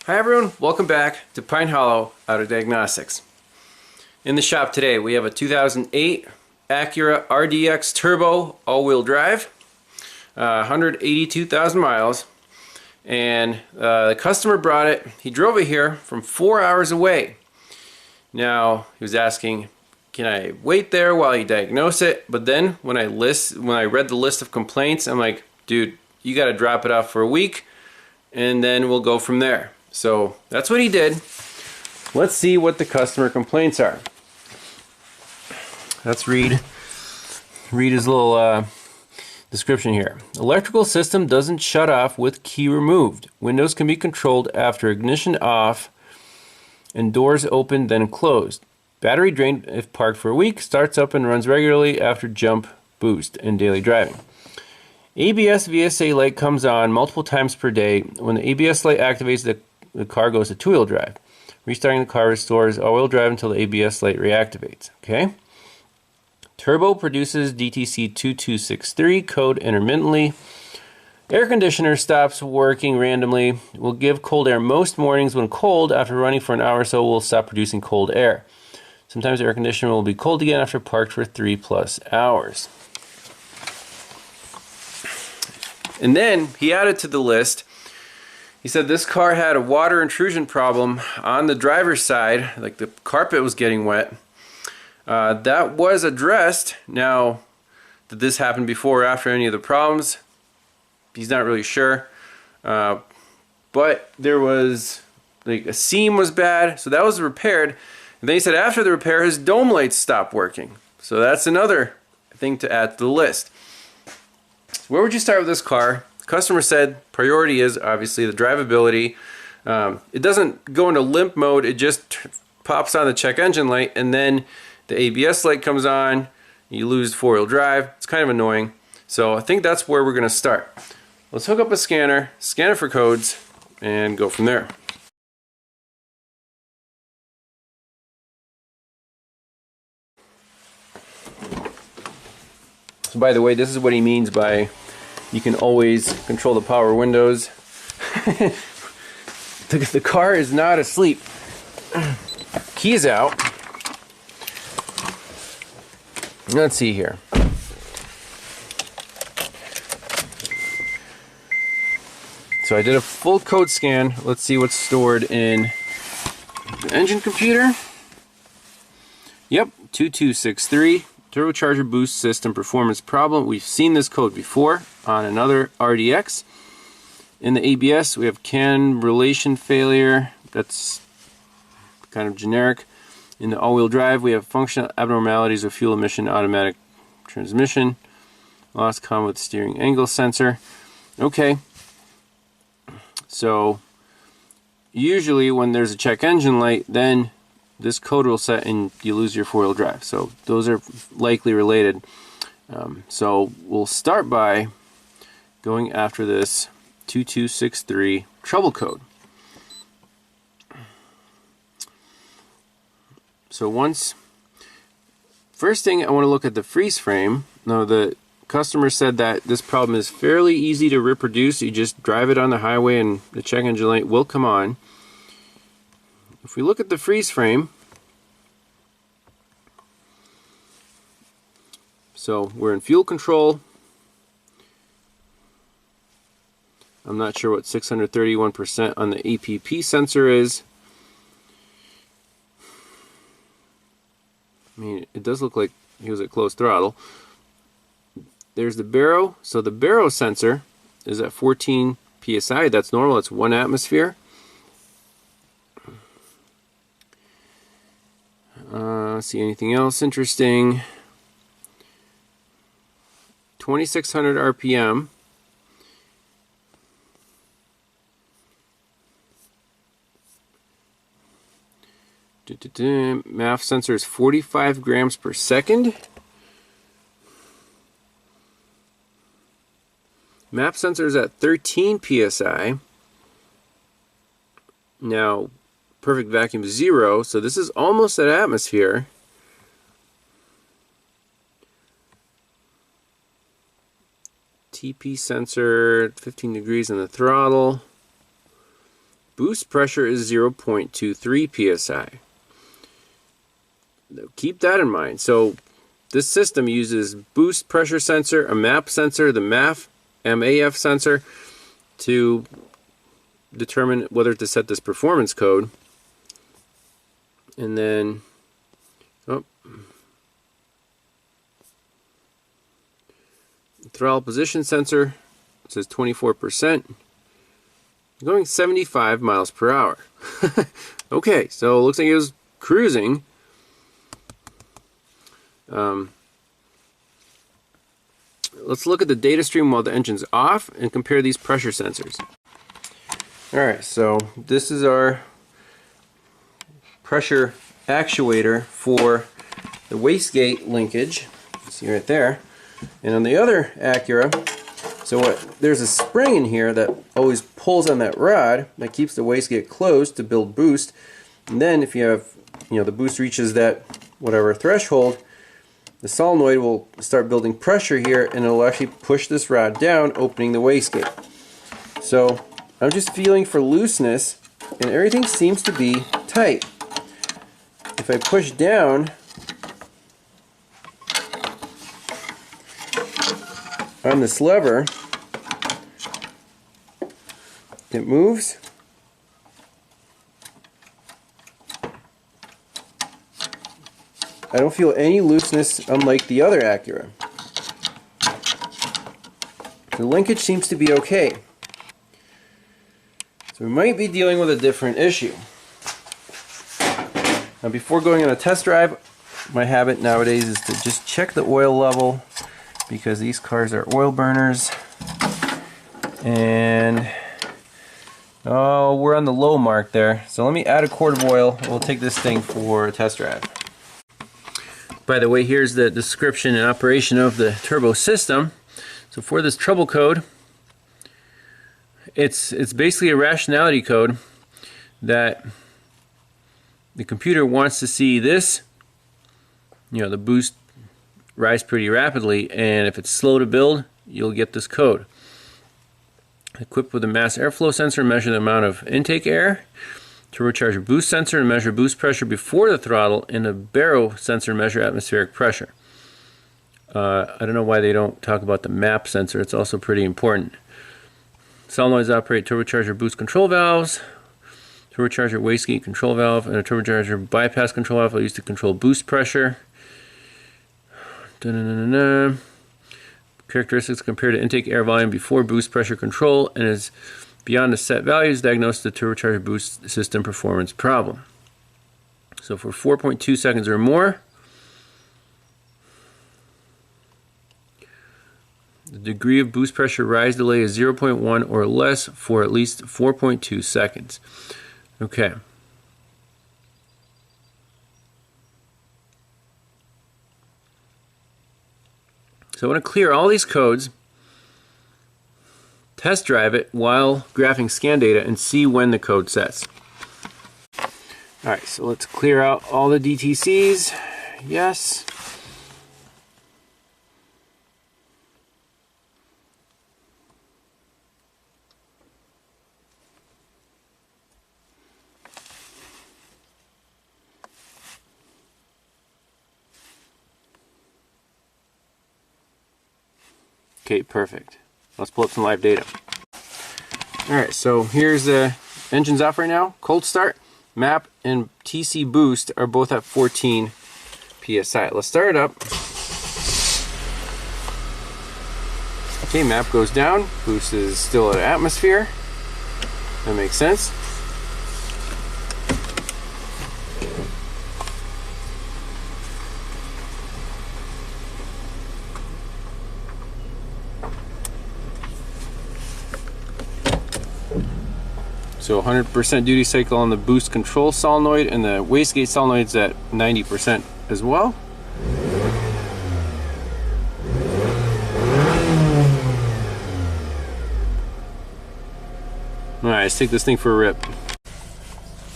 Hi everyone, welcome back to Pine Hollow Auto Diagnostics. In the shop today we have a 2008 Acura RSX Turbo all-wheel drive, 182,000 miles, and the customer brought it. He drove it here from 4 hours away. Now he was asking, can I wait there while you diagnose it? But then when I read the list of complaints, I'm like, dude, you got to drop it off for a week and then we'll go from there. So that's what he did. Let's see what the customer complaints are. Let's read his little description here. Electrical system doesn't shut off with key removed. Windows can be controlled after ignition off and doors open then closed. Battery drain if parked for a week. Starts up and runs regularly after jump, boost, and daily driving. ABS VSA light comes on multiple times per day. When the ABS light activates, the car goes to two-wheel drive. Restarting the car restores all-wheel drive until the ABS light reactivates. Okay. Turbo produces DTC 2263 code intermittently. Air conditioner stops working randomly. Will give cold air most mornings when cold. After running for an hour or so, will stop producing cold air. Sometimes the air conditioner will be cold again after parked for 3+ hours. And then he added to the list, he said this car had a water intrusion problem on the driver's side, like the carpet was getting wet. That was addressed. Now, did this happen before or after any of the problems? He's not really sure. But there was, like, a seam was bad, so that was repaired. And then he said after the repair, his dome lights stopped working. So that's another thing to add to the list. So where would you start with this car? The customer said priority is obviously the drivability. It doesn't go into limp mode, it just pops on the check engine light and then the ABS light comes on, you lose four-wheel drive. It's kind of annoying. So I think that's where we're going to start. Let's hook up a scanner, scan it for codes, and go from there. So by the way, this is what he means by you can always control the power windows. The car is not asleep. Keys out. Let's see here. So I did a full code scan. Let's see what's stored in the engine computer. Yep, 2263 turbocharger boost system performance problem. We've seen this code before on another RDX. In the ABS we have CAN relation failure. That's kind of generic. In the all-wheel drive we have functional abnormalities of fuel emission, automatic transmission, loss common with steering angle sensor. Okay, so usually when there's a check engine light, then this code will set and you lose your four-wheel drive. So those are likely related. So we'll start by going after this 2263 trouble code. So first thing I want to look at the freeze frame. Now the customer said that this problem is fairly easy to reproduce. You just drive it on the highway and the check engine light will come on. If we look at the freeze frame, so we're in fuel control. I'm not sure what 631% on the APP sensor is. I mean, it does look like he was at close throttle. There's the baro. So the baro sensor is at 14 psi. That's normal. It's 1 atmosphere. See anything else interesting? 2600 RPM. MAF sensor is 45 grams per second. MAP sensor is at 13 psi. Now, perfect vacuum is 0, so this is almost at atmosphere. TP sensor, 15 degrees on the throttle. boost pressure is 0.23 psi. Keep that in mind. So this system uses boost pressure sensor, a MAP sensor, the MAF sensor, to determine whether to set this performance code. And then throttle position sensor says 24%, going 75 miles per hour. Okay, so it looks like it was cruising. Let's look at the data stream while the engine's off and compare these pressure sensors. Alright, so this is our pressure actuator for the wastegate linkage. You can see right there. And on the other Acura, there's a spring in here that always pulls on that rod that keeps the wastegate closed to build boost. And then if you have, the boost reaches that whatever threshold, the solenoid will start building pressure here, and it'll actually push this rod down, opening the wastegate. So I'm just feeling for looseness, and everything seems to be tight. If I push down on this lever, it moves. I don't feel any looseness, unlike the other Acura. The linkage seems to be okay. So we might be dealing with a different issue. Now before going on a test drive, my habit nowadays is to just check the oil level, because these cars are oil burners. And we're on the low mark there. So let me add a quart of oil. We'll take this thing for a test drive. By the way, here's the description and operation of the turbo system. So for this trouble code, it's basically a rationality code that the computer wants to see this, the boost rise pretty rapidly, and if it's slow to build, you'll get this code. Equipped with a mass airflow sensor, measure the amount of intake air. Turbocharger boost sensor to measure boost pressure before the throttle, and a baro sensor to measure atmospheric pressure. I don't know why they don't talk about the MAP sensor. It's also pretty important. Solenoids operate turbocharger boost control valves, turbocharger wastegate control valve, and a turbocharger bypass control valve used to control boost pressure. Characteristics compared to intake air volume before boost pressure control, and is beyond the set values, diagnose the turbocharger boost system performance problem. So for 4.2 seconds or more, the degree of boost pressure rise delay is 0.1 or less for at least 4.2 seconds. Okay. So I want to clear all these codes, test drive it while graphing scan data, and see when the code sets. Alright, so let's clear out all the DTCs. Yes. Okay, perfect. Let's pull up some live data. Alright, so here's the engine's off right now. Cold start. MAP and TC boost are both at 14 PSI. Let's start it up. Okay, MAP goes down. Boost is still at atmosphere. That makes sense. So 100% duty cycle on the boost control solenoid, and the wastegate solenoid's at 90% as well. Alright, let's take this thing for a rip.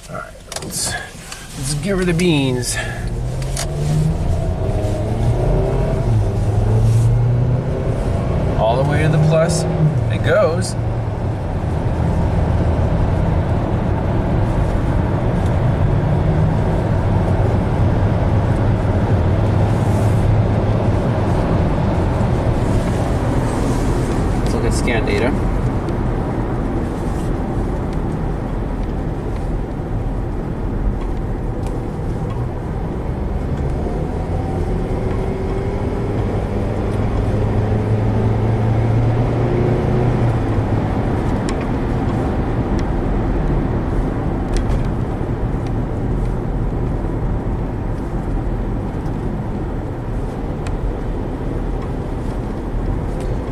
Alright, let's give her the beans. All the way to the plus it goes.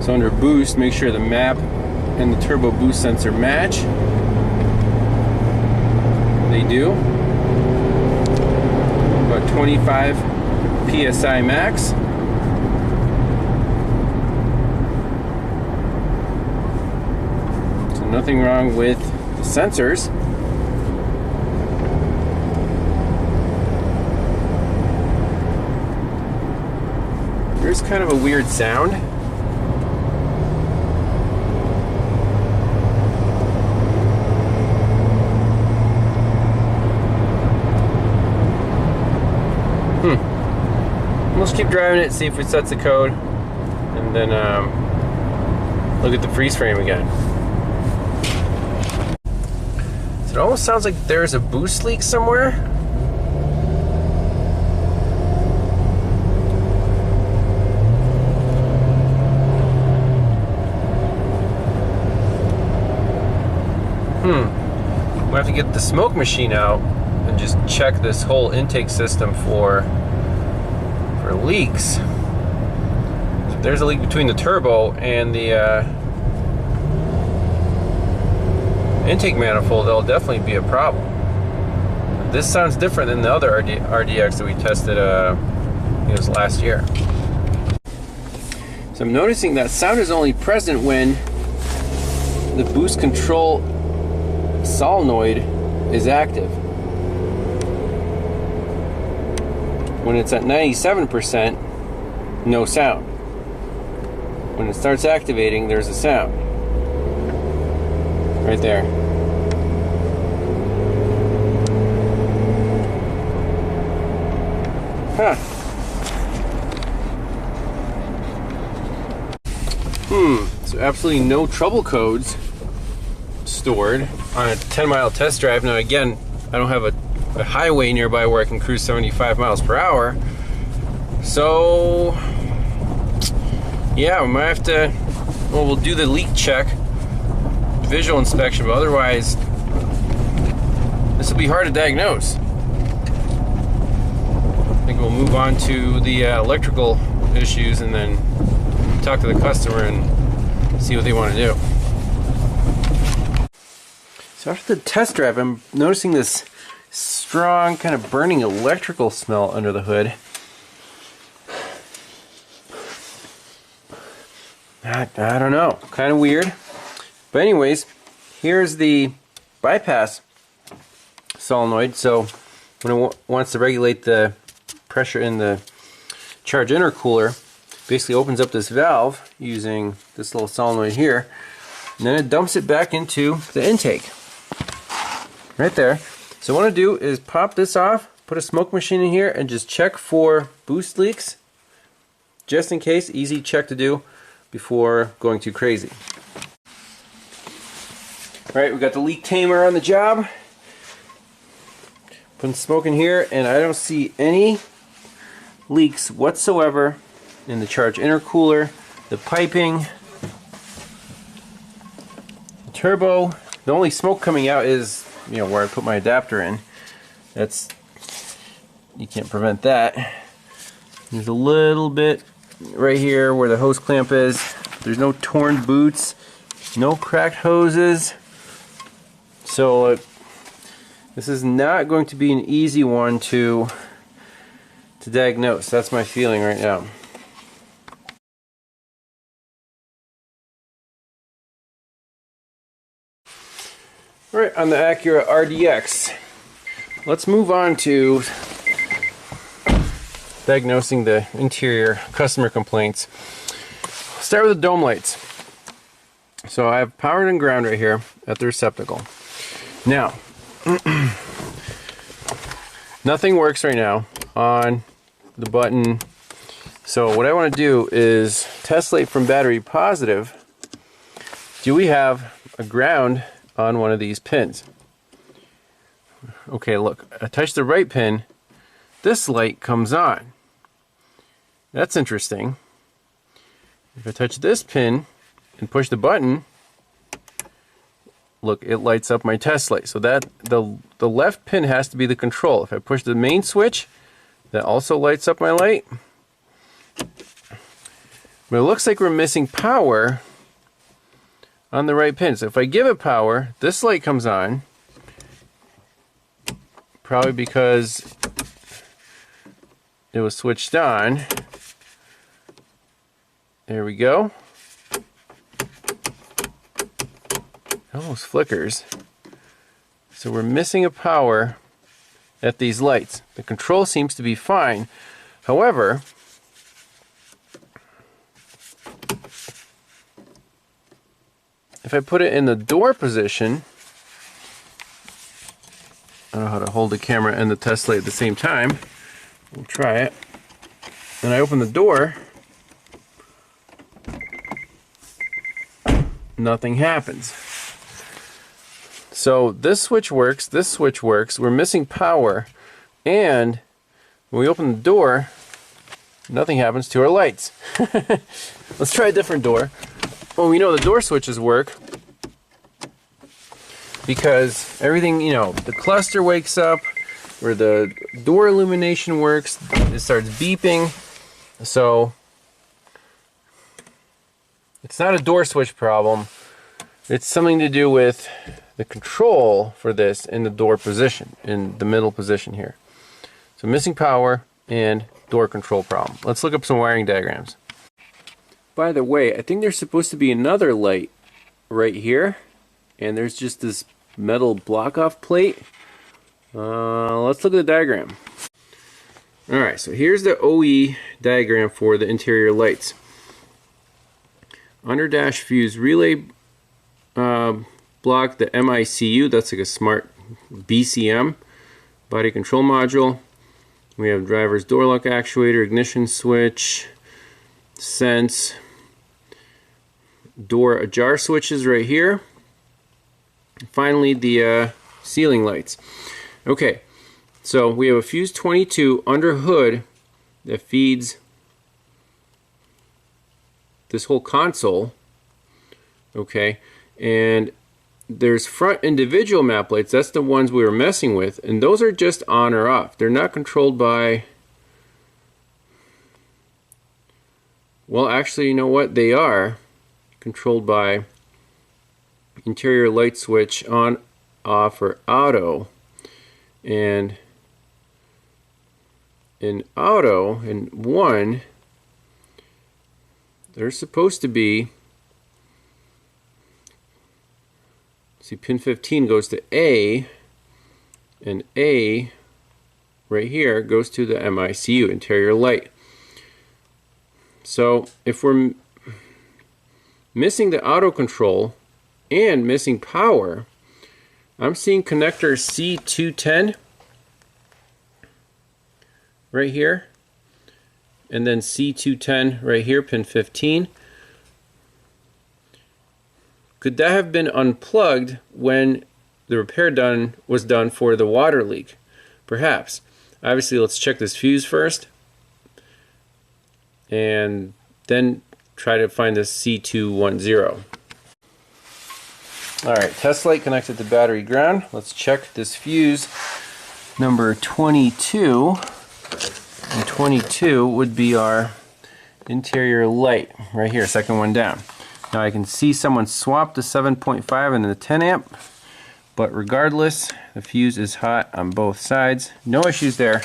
So under boost, make sure the map and the turbo boost sensor match. They do. About 25 PSI max. So nothing wrong with the sensors. There's kind of a weird sound. Let's keep driving it, see if it sets the code, and then look at the freeze frame again. So it almost sounds like there's a boost leak somewhere. We'll have to get the smoke machine out and just check this whole intake system for leaks. So if there's a leak between the turbo and the intake manifold, that'll definitely be a problem. This sounds different than the other RDX that we tested I think it was last year. So I'm noticing that sound is only present when the boost control solenoid is active. When it's at 97%, no sound. When it starts activating, there's a sound. Right there. Huh. So absolutely no trouble codes stored on a 10-mile test drive. Now again, I don't have a highway nearby where I can cruise 75 miles per hour. So yeah, we might have to, well, we'll do the leak check, visual inspection, but otherwise this will be hard to diagnose. I think we'll move on to the electrical issues and then talk to the customer and see what they want to do. So after the test drive, I'm noticing this strong kind of burning electrical smell under the hood. I don't know, kind of weird. But anyways, here's the bypass solenoid. So when it wants to regulate the pressure in the charge intercooler, basically opens up this valve using this little solenoid here, and then it dumps it back into the intake right there. So what I want to do is pop this off, put a smoke machine in here, and just check for boost leaks, just in case. Easy check to do before going too crazy. Alright, we got the leak tamer on the job. Putting smoke in here, and I don't see any leaks whatsoever in the charge intercooler, the piping, the turbo. The only smoke coming out is, you know, where I put my adapter in. That's, you can't prevent that. There's a little bit right here where the hose clamp is. There's no torn boots, no cracked hoses. So this is not going to be an easy one to diagnose. That's my feeling right now. Alright, on the Acura RDX, let's move on to diagnosing the interior customer complaints. Start with the dome lights. So I have powered and ground right here at the receptacle. Now, nothing works right now on the button. So what I want to do is test light from battery positive. Do we have a ground on one of these pins? Okay, look, I touch the right pin, this light comes on. That's interesting. If I touch this pin and push the button, look, it lights up my test light. So that the left pin has to be the control. If I push the main switch, that also lights up my light. But it looks like we're missing power on the right pin. So if I give it power, this light comes on. Probably because it was switched on. There we go. It almost flickers. So we're missing a power at these lights. The control seems to be fine. However, if I put it in the door position, I don't know how to hold the camera and the test light at the same time. We'll try it. And I open the door, nothing happens. So this switch works, we're missing power, and when we open the door, nothing happens to our lights. Let's try a different door. Well, we know the door switches work because everything, you know, the cluster wakes up, where the door illumination works, it starts beeping. So it's not a door switch problem. It's something to do with the control for this in the door position, in the middle position here. So missing power and door control problem. Let's look up some wiring diagrams. By the way, I think there's supposed to be another light right here, and there's just this metal block-off plate. Let's look at the diagram. Alright, so here's the OE diagram for the interior lights. Under dash fuse relay block, the MICU, that's like a smart BCM, body control module. We have driver's door lock actuator, ignition switch, sense, door ajar switches right here. Finally, the ceiling lights. Okay, so we have a fuse 22 under hood that feeds this whole console. Okay, and there's front individual map lights. That's the ones we were messing with, and those are just on or off. They're not controlled by, well, actually, you know what? They are controlled by interior light switch on, off, or auto. And in auto, in 1, they're supposed to be, see, pin 15 goes to A, and A right here goes to the MICU, interior light. So if we're missing the auto control and missing power, I'm seeing connector C210 right here, and then C210 right here, pin 15. Could that have been unplugged when the repair was done for the water leak? Perhaps. Obviously, let's check this fuse first, and then try to find this C210. Alright, test light connected to battery ground. Let's check this fuse number 22. And 22 would be our interior light right here, second one down. Now I can see someone swapped the 7.5 and the 10 amp, but regardless, the fuse is hot on both sides. No issues there.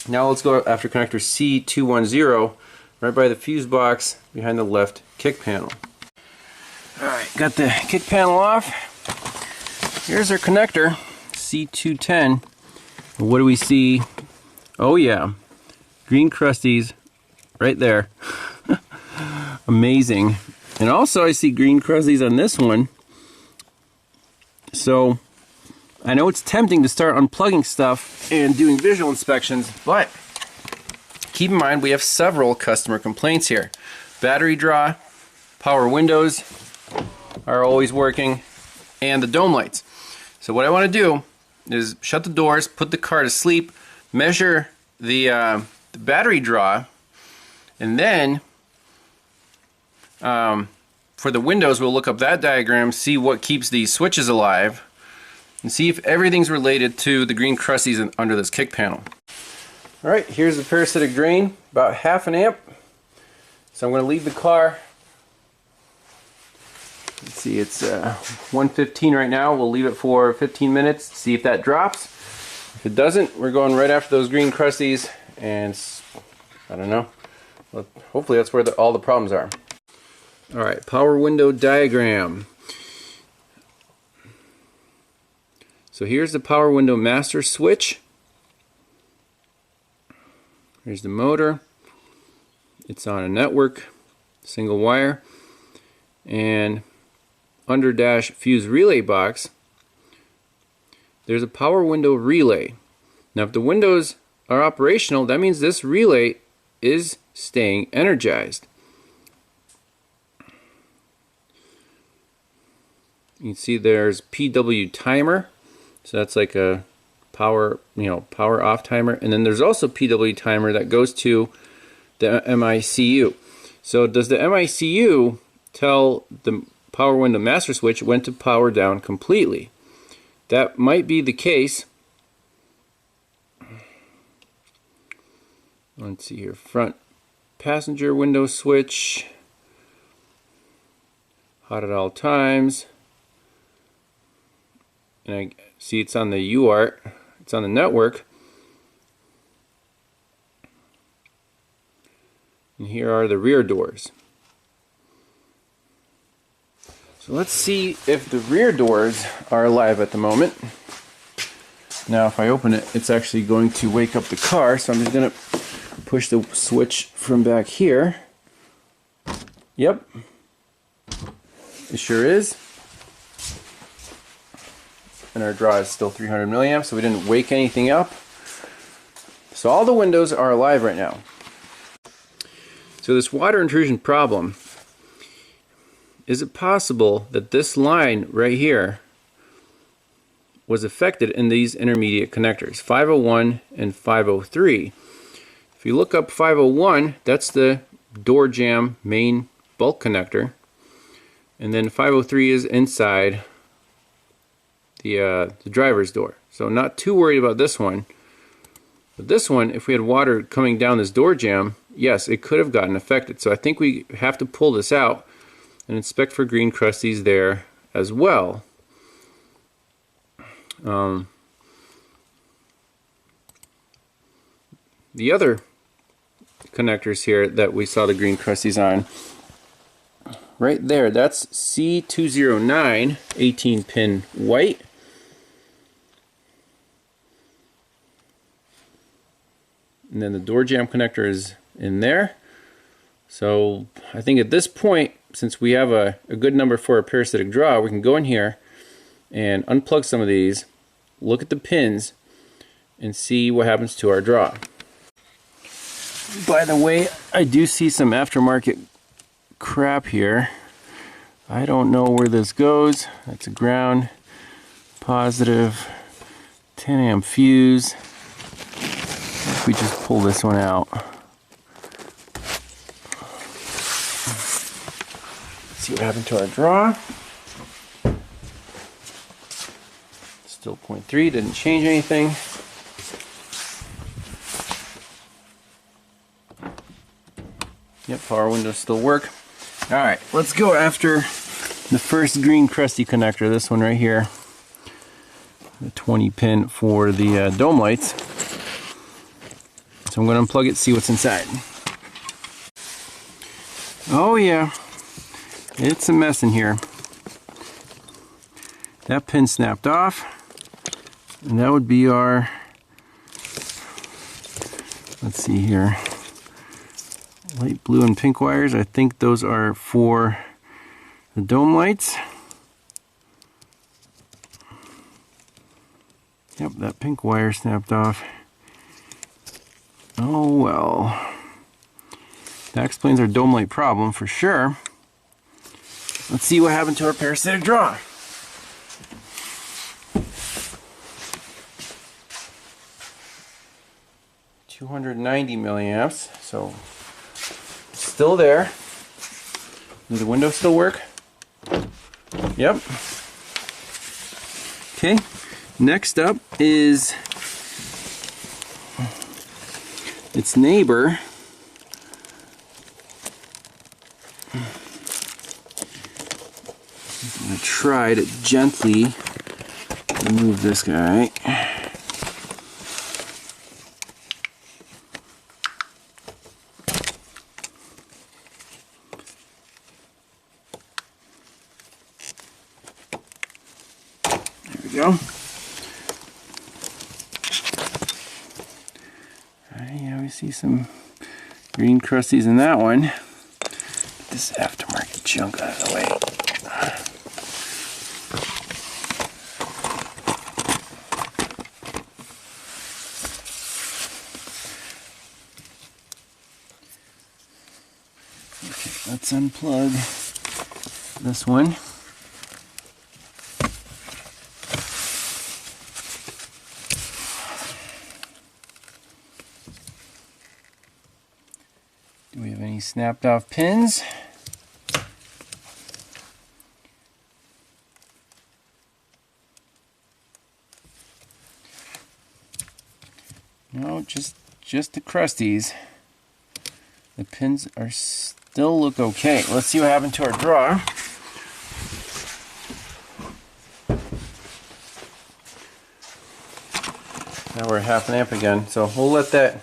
Now let's go after connector C210, right by the fuse box behind the left kick panel. Alright, got the kick panel off. Here's our connector, C210. What do we see? Oh yeah, green crusties right there. Amazing. And also I see green crusties on this one. So I know it's tempting to start unplugging stuff and doing visual inspections, but keep in mind we have several customer complaints here. Battery draw, power windows are always working, and the dome lights. So what I want to do is shut the doors, put the car to sleep, measure the battery draw, and then for the windows we'll look up that diagram, see what keeps these switches alive, and see if everything's related to the green crusties under this kick panel. Alright, here's the parasitic drain, about 1/2 amp. So I'm going to leave the car. Let's see, it's 1:15 right now. We'll leave it for 15 minutes, see if that drops. If it doesn't, we're going right after those green crusties, and I don't know. Well, hopefully that's where all the problems are. Alright, power window diagram. So here's the power window master switch. Here's the motor. It's on a network, single wire, and under dash fuse relay box, there's a power window relay. Now if the windows are operational, that means this relay is staying energized. You can see there's PW timer, so that's like a power, power off timer, and then there's also PW timer that goes to the MICU. So does the MICU tell the power window master switch when to power down completely? That might be the case. Let's see here, front passenger window switch, hot at all times, and I see it's on the UART, it's on the network. And here are the rear doors. So let's see if the rear doors are alive at the moment. Now if I open it, it's actually going to wake up the car, so I'm just going to push the switch from back here. Yep, it sure is. And our draw is still 300 milliamps, so we didn't wake anything up. So all the windows are alive right now. So this water intrusion problem, is it possible that this line right here was affected in these intermediate connectors, 501 and 503? If you look up 501, that's the door jamb main bulk connector, and then 503 is inside the driver's door. So not too worried about this one. But this one, if we had water coming down this door jamb, yes, it could have gotten affected. So I think we have to pull this out and inspect for green crusties there as well. The other connectors here that we saw the green crusties on, right there, that's C209 18-pin white. And then the door jamb connector is in there. So I think at this point, since we have a good number for a parasitic draw, we can go in here and unplug some of these, look at the pins, and see what happens to our draw. By the way, I do see some aftermarket crap here. I don't know where this goes. That's a ground, positive, 10 amp fuse. If we just pull this one out. See what happened to our draw. Still 0.3, didn't change anything. Yep, power windows still work. Alright, let's go after the first green crusty connector, this one right here. The 20 pin for the dome lights. So I'm going to unplug it, see what's inside. Oh yeah, it's a mess in here. That pin snapped off, and that would be our, let's see here, light blue and pink wires. I think those are for the dome lights. Yep, that pink wire snapped off. Oh well. That explains our dome light problem for sure. Let's see what happened to our parasitic draw. $290 milliamps, so it's still there. Does the window still work? Yep. Okay, next up is its neighbor, I'm going to try to gently remove this guy. There we go. Alright, yeah, we see some green crusties in that one. Get this aftermarket junk out of the way. Okay, let's unplug this one. Do we have any snapped off pins? No, just the crusties. The pins are still look okay. Let's see what happened to our drawer. Now we're half an amp again, so we'll let that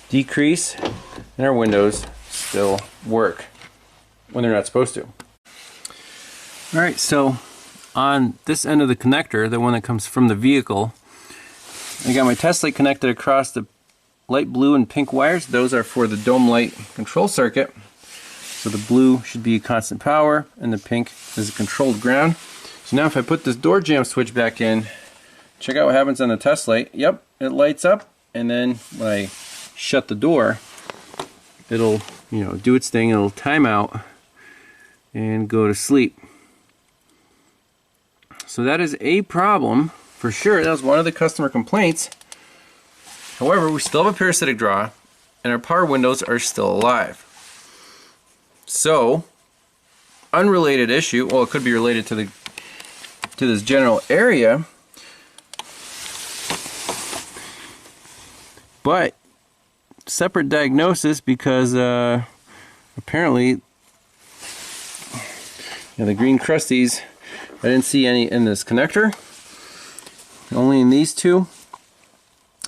decrease, and our windows still work when they're not supposed to. Alright, so on this end of the connector, the one that comes from the vehicle, I got my test light connected across the light blue and pink wires. Those are for the dome light control circuit. So the blue should be constant power and the pink is a controlled ground. So now if I put this door jamb switch back in, check out what happens on the test light. Yep, it lights up, and then when I shut the door, it'll, do its thing, it'll time out and go to sleep. So that is a problem for sure. That was one of the customer complaints. However, we still have a parasitic draw and our power windows are still alive. So, unrelated issue, well, it could be related to this general area, but separate diagnosis because apparently the green crusties, I didn't see any in this connector, only in these two.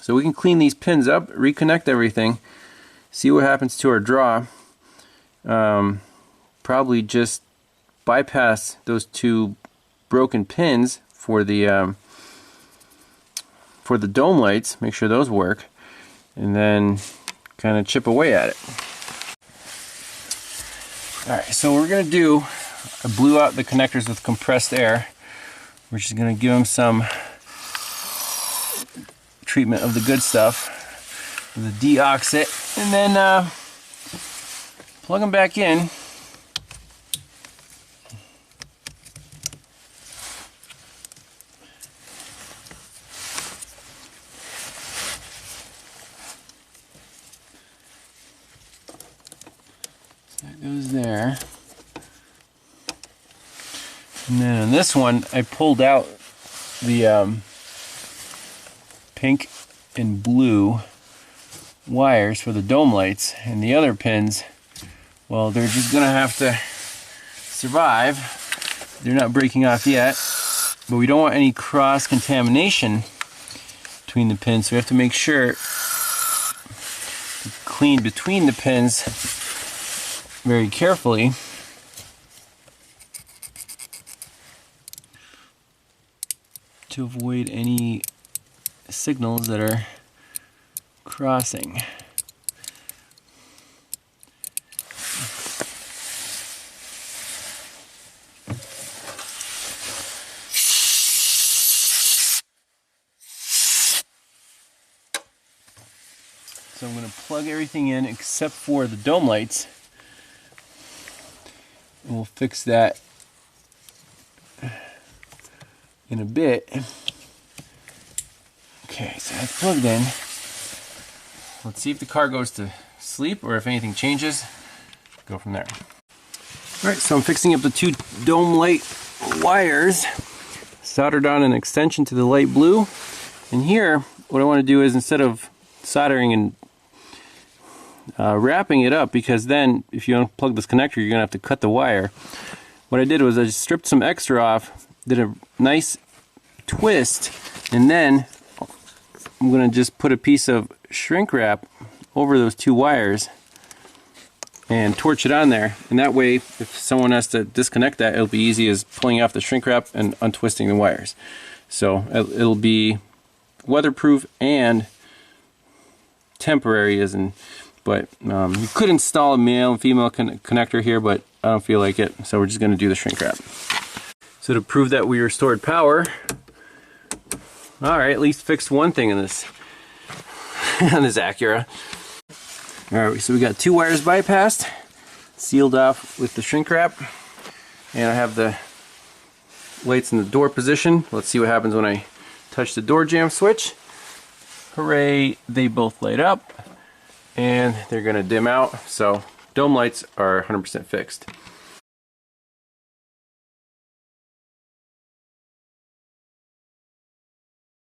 So we can clean these pins up, reconnect everything, see what happens to our draw. Probably just bypass those two broken pins for the dome lights, make sure those work, and then kind of chip away at it. Alright, so we're going to do, I blew out the connectors with compressed air. We're just going to give them some treatment of the good stuff, the deoxit, and then plug them back in. So that goes there. And then on this one, I pulled out the pink and blue wires for the dome lights, and the other pins, well, they're just gonna have to survive. They're not breaking off yet, but we don't want any cross contamination between the pins, so we have to make sure to clean between the pins very carefully. To avoid any signals that are crossing. So I'm going to plug everything in except for the dome lights, and we'll fix that in a bit. Okay, so that's plugged in. Let's see if the car goes to sleep or if anything changes. Go from there. Alright, so I'm fixing up the two dome light wires. Soldered on an extension to the light blue. And here, what I want to do is, instead of soldering and wrapping it up, because then if you unplug this connector, you're gonna have to cut the wire. What I did was I just stripped some extra off, did a nice twist, and then I'm gonna just put a piece of shrink wrap over those two wires and torch it on there, and that way if someone has to disconnect that, it'll be easy as pulling off the shrink wrap and untwisting the wires. So it'll be weatherproof and temporary, but you could install a male and female connector here, but I don't feel like it, so we're just going to do the shrink wrap. So to prove that we restored power, alright, at least fixed one thing in this on this Acura. Alright, so we got two wires bypassed, sealed off with the shrink wrap, and I have the lights in the door position. Let's see what happens when I touch the door jamb switch. Hooray, they both light up and they're gonna dim out, so dome lights are 100% fixed.